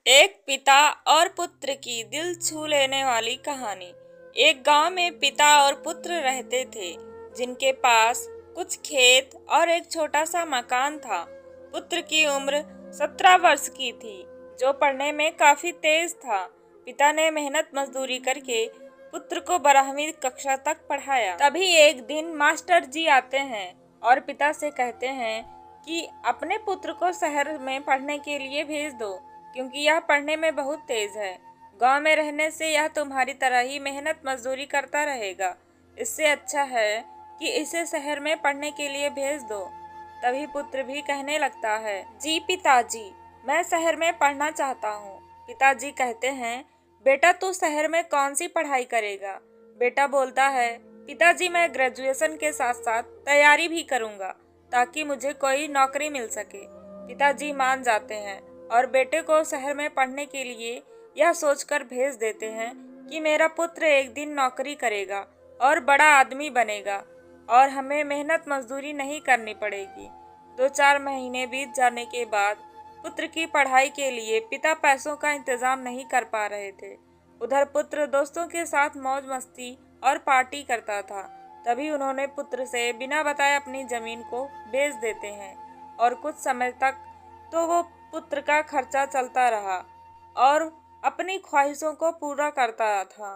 एक पिता और पुत्र की दिल छू लेने वाली कहानी। एक गांव में पिता और पुत्र रहते थे, जिनके पास कुछ खेत और एक छोटा सा मकान था। पुत्र की उम्र 17 वर्ष की थी, जो पढ़ने में काफी तेज था। पिता ने मेहनत मजदूरी करके पुत्र को 12वीं कक्षा तक पढ़ाया। तभी एक दिन मास्टर जी आते हैं और पिता से कहते हैं कि अपने पुत्र को शहर में पढ़ने के लिए भेज दो, क्योंकि यह पढ़ने में बहुत तेज है। गांव में रहने से यह तुम्हारी तरह ही मेहनत मजदूरी करता रहेगा। इससे अच्छा है कि इसे शहर में पढ़ने के लिए भेज दो। तभी पुत्र भी कहने लगता है, जी पिताजी, मैं शहर में पढ़ना चाहता हूँ। पिताजी कहते हैं, बेटा तू शहर में कौन सी पढ़ाई करेगा? बेटा बोलता है, पिताजी मैं ग्रेजुएशन के साथ साथ तैयारी भी करूँगा, ताकि मुझे कोई नौकरी मिल सके। पिताजी मान जाते हैं और बेटे को शहर में पढ़ने के लिए यह सोचकर भेज देते हैं कि मेरा पुत्र एक दिन नौकरी करेगा और बड़ा आदमी बनेगा और हमें मेहनत मजदूरी नहीं करनी पड़ेगी। 2-4 महीने बीत जाने के बाद पुत्र की पढ़ाई के लिए पिता पैसों का इंतजाम नहीं कर पा रहे थे। उधर पुत्र दोस्तों के साथ मौज मस्ती और पार्टी करता था। तभी उन्होंने पुत्र से बिना बताए अपनी जमीन को बेच देते हैं और कुछ समय तक तो वो पुत्र का खर्चा चलता रहा और अपनी ख्वाहिशों को पूरा करता था।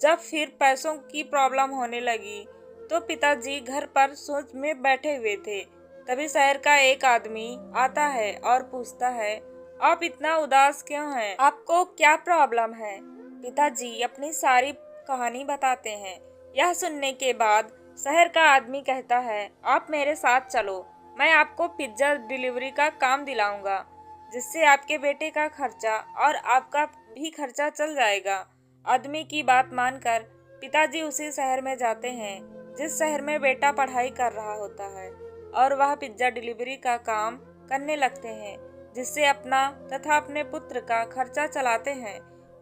जब फिर पैसों की प्रॉब्लम होने लगी तो पिताजी घर पर सोच में बैठे हुए थे। तभी शहर का एक आदमी आता है और पूछता है, आप इतना उदास क्यों हैं? आपको क्या प्रॉब्लम है? पिताजी अपनी सारी कहानी बताते हैं। यह सुनने के बाद शहर का आदमी कहता है, आप मेरे साथ चलो, मैं आपको पिज्जा डिलीवरी का काम दिलाऊंगा, जिससे आपके बेटे का खर्चा और आपका भी खर्चा चल जाएगा। आदमी की बात मानकर पिताजी उसी शहर में जाते हैं जिस शहर में बेटा पढ़ाई कर रहा होता है, और वह पिज्जा डिलीवरी का काम करने लगते हैं, जिससे अपना तथा अपने पुत्र का खर्चा चलाते हैं।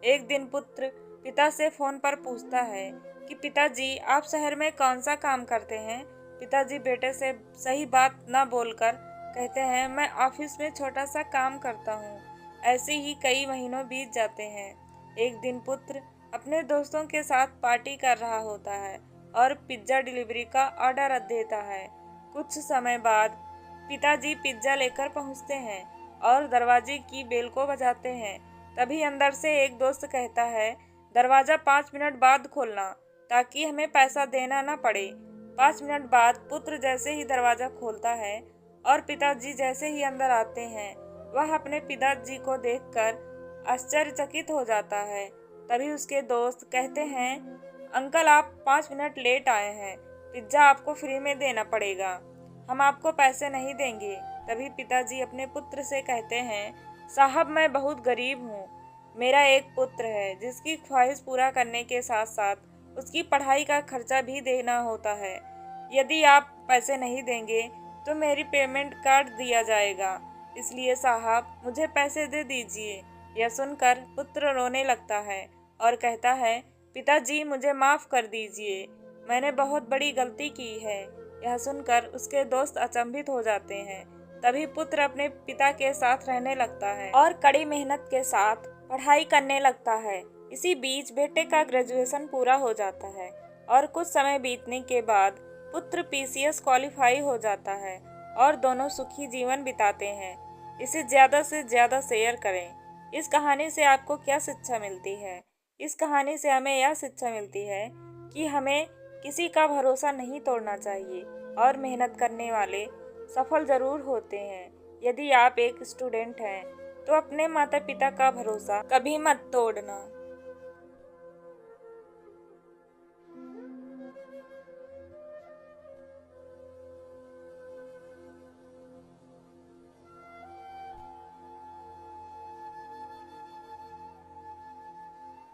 एक दिन पुत्र पिता से फोन पर पूछता है कि पिताजी आप शहर में कौन सा काम करते हैं? पिताजी बेटे से सही बात न बोलकर कहते हैं, मैं ऑफिस में छोटा सा काम करता हूँ। ऐसे ही कई महीनों बीत जाते हैं। एक दिन पुत्र अपने दोस्तों के साथ पार्टी कर रहा होता है और पिज्जा डिलीवरी का ऑर्डर देता है। कुछ समय बाद पिताजी पिज्जा लेकर पहुँचते हैं और दरवाजे की बेल को बजाते हैं। तभी अंदर से एक दोस्त कहता है, दरवाजा 5 मिनट बाद खोलना, ताकि हमें पैसा देना न पड़े। 5 मिनट बाद पुत्र जैसे ही दरवाजा खोलता है और पिताजी जैसे ही अंदर आते हैं, वह अपने पिताजी को देखकर आश्चर्यचकित हो जाता है। तभी उसके दोस्त कहते हैं, अंकल आप 5 मिनट लेट आए हैं, पिज्जा आपको फ्री में देना पड़ेगा, हम आपको पैसे नहीं देंगे। तभी पिताजी अपने पुत्र से कहते हैं, साहब मैं बहुत गरीब हूँ, मेरा एक पुत्र है जिसकी ख्वाहिश पूरा करने के साथ साथ उसकी पढ़ाई का खर्चा भी देना होता है। यदि आप पैसे नहीं देंगे तो मेरी पेमेंट काट दिया जाएगा, इसलिए साहब मुझे पैसे दे दीजिए। यह सुनकर पुत्र रोने लगता है और कहता है, पिताजी मुझे माफ कर दीजिए, मैंने बहुत बड़ी गलती की है। यह सुनकर उसके दोस्त अचंभित हो जाते हैं। तभी पुत्र अपने पिता के साथ रहने लगता है और कड़ी मेहनत के साथ पढ़ाई करने लगता है। इसी बीच बेटे का ग्रेजुएशन पूरा हो जाता है और कुछ समय बीतने के बाद पुत्र पीसीएस क्वालिफाई हो जाता है और दोनों सुखी जीवन बिताते हैं। इसे ज़्यादा से ज़्यादा शेयर करें। इस कहानी से आपको क्या शिक्षा मिलती है? इस कहानी से हमें यह शिक्षा मिलती है कि हमें किसी का भरोसा नहीं तोड़ना चाहिए और मेहनत करने वाले सफल ज़रूर होते हैं। यदि आप एक स्टूडेंट हैं तो अपने माता पिता का भरोसा कभी मत तोड़ना।